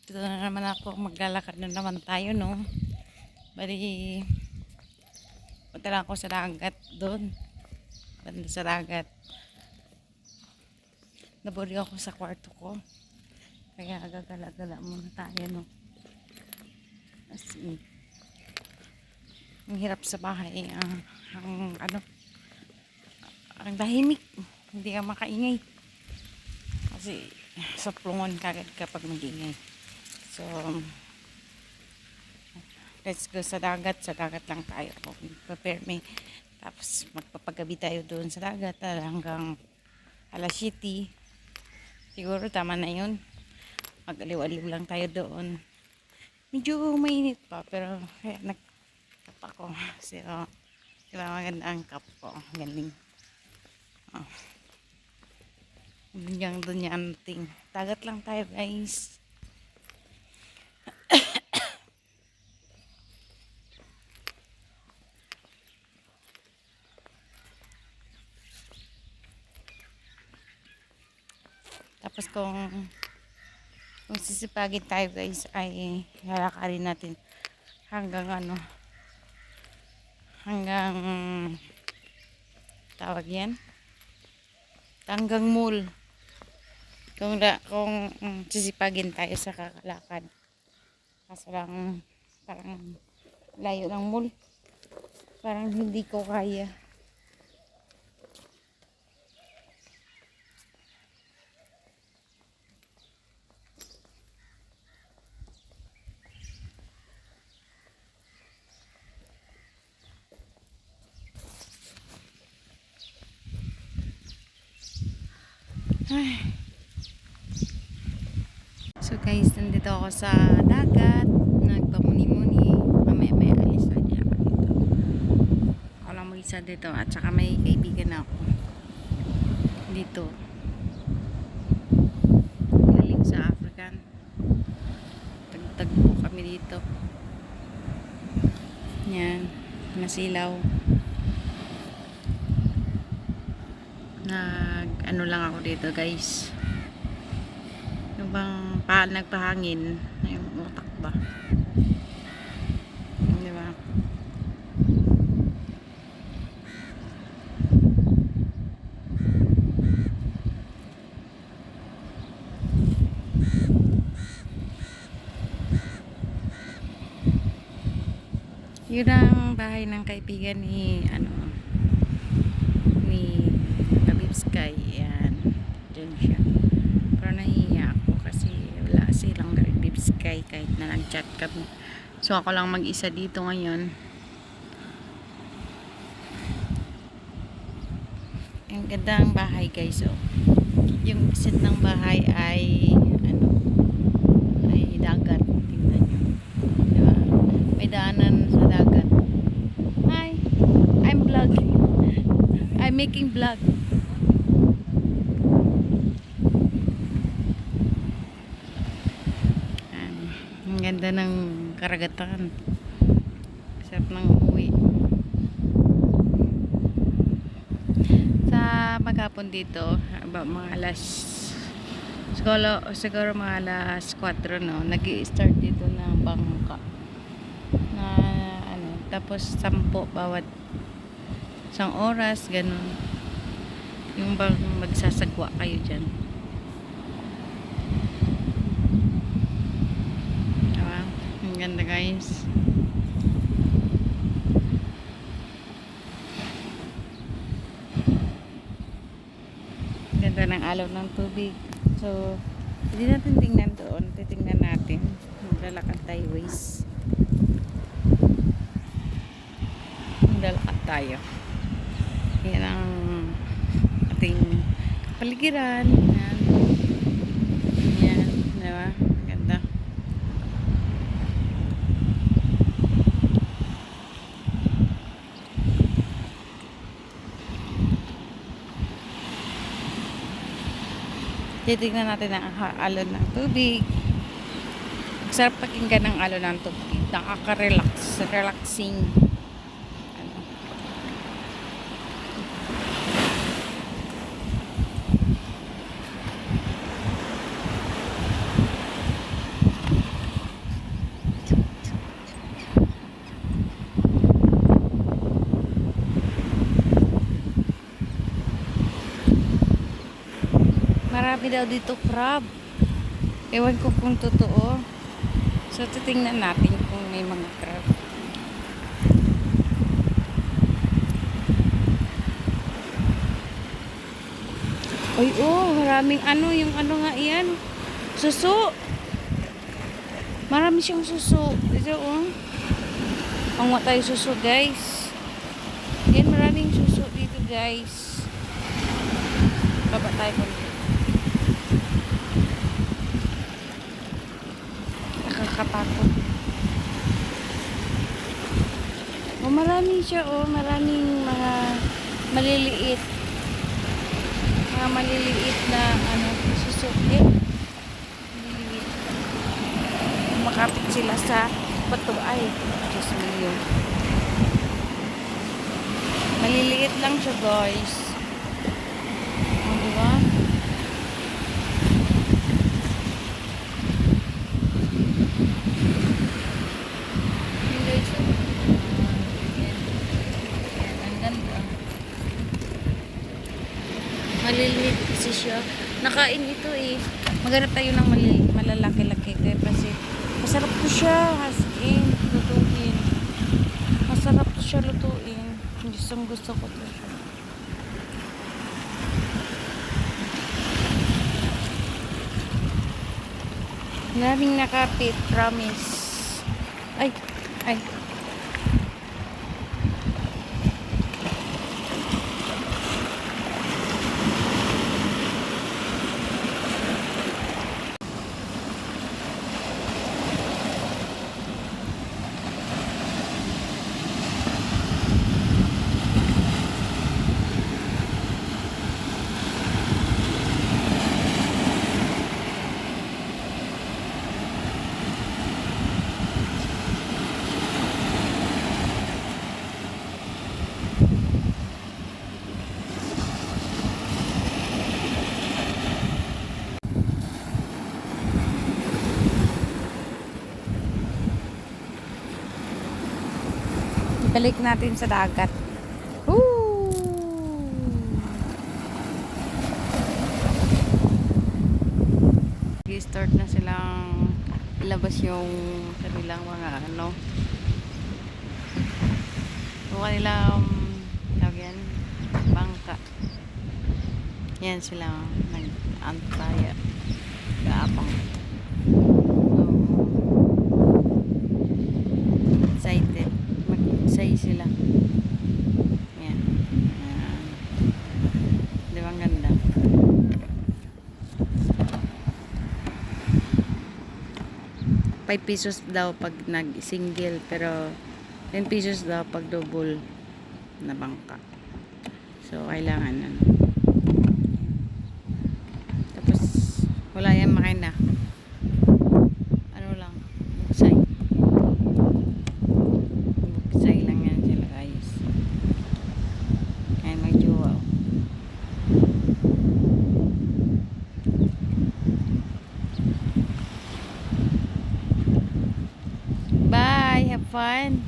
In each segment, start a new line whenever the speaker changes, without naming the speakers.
Dito na naman ako, maglalakad na naman tayo, no? Bali, punta lang ako sa dagat doon. Banda sa dagat. Nabuli ako sa kwarto ko. Kaya gagala-gala muna tayo, no? As in, ang hirap sa bahay. Ang tahimik. Hindi ka makaingay. Kasi, saplungon kagad kapag mag-ingay. So, let's go sa dagat. Sa dagat lang tayo. Prepare me. Tapos, magpapagabi tayo doon sa dagat hanggang alas 7. Siguro tama na yun. Mag-aliw-aliw lang tayo doon. Medyo mainit pa. Pero, kaya nagkap ako. So, kailangan maganda ang cup ko. Galing. Oh. Doon yan ting. Dagat lang tayo, guys. Tapos kung sisipagin tayo, guys, ay lalakarin natin hanggang hanggang tawag yan, hanggang mall. Kung sisipagin tayo sa kakalakad, kaso lang parang layo ng mall, parang hindi ko kaya. Ay. So guys, nandito ako sa dagat, nagpamuni-muni. Mamaya alis na niya ako dito. Ako lang mag-isa dito at saka may kaibigan ako dito. Galing sa African. Tagtagpo kami dito. Yan, nasilaw. Ano lang ako dito, guys. Yung bang nagpahangin na yung utak ba, di ba? Yun ang bahay ng kaibigan ni ni Kabibskay. Yan, dyan siya. Pero nahihiya ako kasi wala silang Kabibskay kahit na nag-chat kami. So ako lang mag-isa dito ngayon. Ang ganda ng bahay, guys. Oh. Yung exit ng bahay ay ay dagat. Tingnan nyo, diba? May daanan sa dagat. Hi, I'm vlogging. I'm making vlog. Ang ganda ng karagatan. Sarap ng uwi. Sa maghapon dito, mga alas siguro mga alas 4, no, nag-i-start dito ng bangka na tapos 10 bawat isang oras, ganun. Yung bang magsasagwa kayo dyan. Diba? Ang ganda, guys. Ganda ng alaw ng tubig. So, hindi natin tingnan doon. Titingnan natin. Maglalakad tayo, ways. Maglalakad tayo. Yan ang ating paligiran. Yan. Yan. Diba? Ganda. Titignan natin ang alon ng tubig. Sarap pakinggan ng alon ng tubig. Nakaka-relax. Relaxing. marami daw dito crab. Ewan ko kung totoo. So, titingnan natin kung may mga crab. Uy, oh, maraming ano, yung ano nga yan. Suso. Marami siyang suso. Ito, oh. Pangwa tayo suso, guys. Yan, maraming suso dito, guys. Baba tayo po. Nakakatakot. Oh, marami siya, oh. Maraming mga maliliit. Mga maliliit na, ano, suso. Eh, maliliit. Makapit sila sa bato. Ay, Diyos mo yun. Maliliit lang siya, guys. O, diba? Yung guys, yan, ang ganda. Maliliit kasi siya. Nakain ito eh. Maghanap tayo ng malalaki-laki kasi masarap to siya. As in, lutuin. Masarap to siya lutuin. Gusto ko to siya. Maraming nakapit, promise. Ay, ay. Balik natin sa dagat. Woo! Start na silang ilabas yung kanilang mga ano. Yung kanilang tawag yan, bangka. Yan sila nag-antaya. Gaapang. Excited. Mag-say sila. Yan. Yan. Di ba ang ganda? ₱5 daw pag nag-single, pero 10 pesos daw pag double na bangka. So, kailangan ano. Tapos, wala yan makina. Ano lang, buksay. Buksay lang yan sila, guys. Ayan, may jowa. Bye, have fun.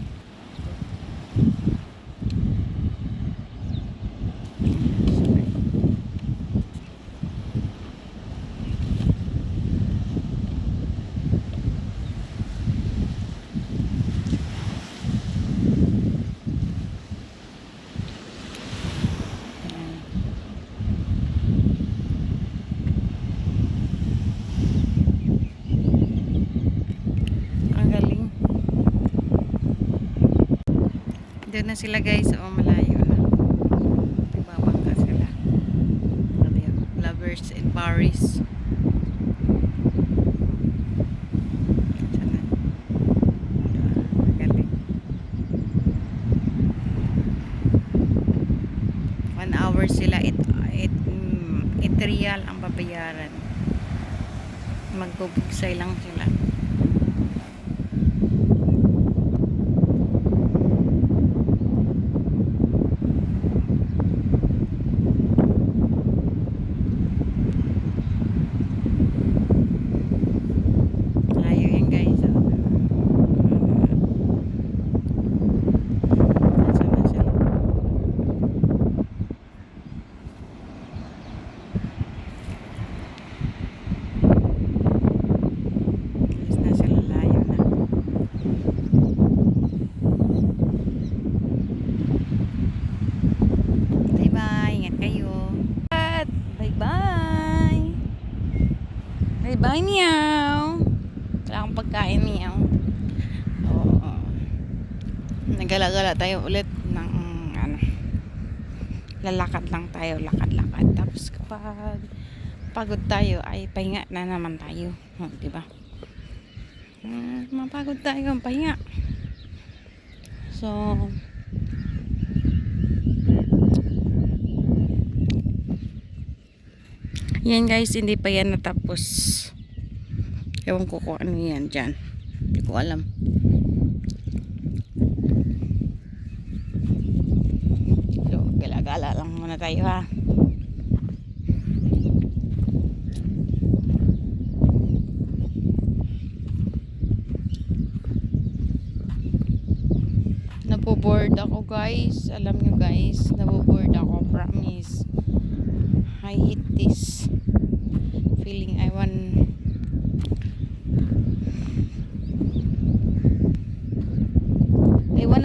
Doon na sila, guys. O, malayo na. Nagbabangka sila. Lovers in Paris. Sana. Galing. 1 hour sila. 8 real ang babayaran. Magbubugsay lang sila. Ay, meow. Wala akong pagkain, meow. Oo. Nagala-gala tayo ulit ng ano. Lalakad lang tayo, lakad-lakad. Tapos kapag pagod tayo, ay pahinga na naman tayo. Diba? Mapagod tayo, pahinga. So, yan guys, hindi pa yan natapos. Ewan ko kung ano yan dyan. Hindi ko alam. So, gala-gala lang muna tayo ha. Naboboard ako guys. Alam nyo guys, naboboard ako. Promise. I hate this feeling. I wanna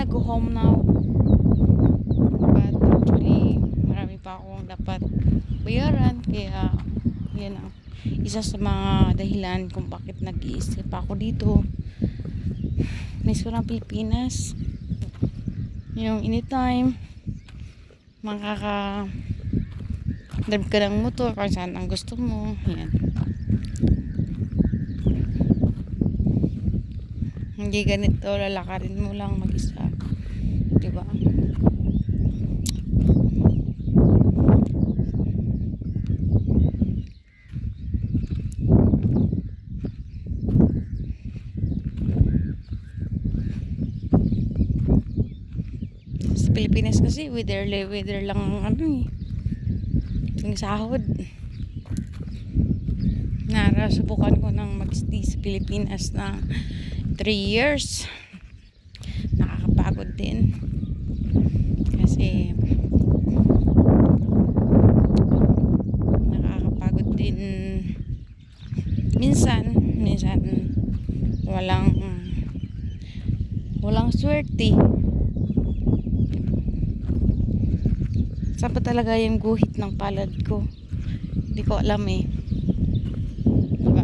go home now. But actually, marami pa akong dapat bayaran. Kaya, yan ang isa sa mga dahilan kung bakit nag-iisip ako dito. Miss ko ng Pilipinas. Yung anytime, drive ka ng motor kung saan ang gusto mo. Yan. Hindi ganito, lalakarin mo lang mag-isa. Diba? Sa Pilipinas kasi, weather lang ano eh. Yung sahod. Subukan ko nang mag-stay sa Pilipinas na 3 years. Nakakapagod din. Kasi nakakapagod din minsan walang swerte. Saan pa talaga yung guhit ng palad ko? Hindi ko alam eh. Diba?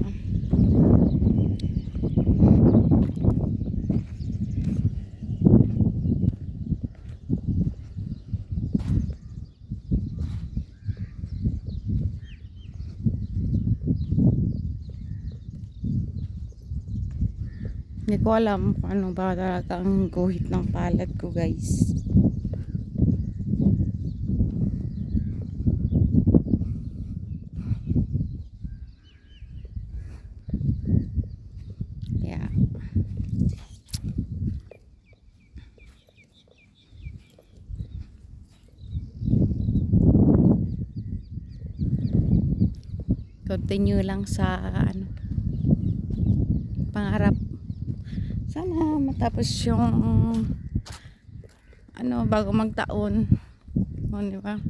Hindi ko alam kung ano ba talaga ang guhit ng palad ko guys. Yeah. Continue lang sa pangarap. Sana matapos yung bago magtaon. Di ba?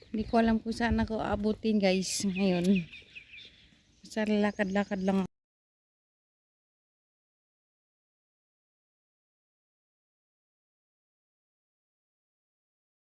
Hindi ko alam kung saan ako abutin guys ngayon. Sa lakad-lakad lang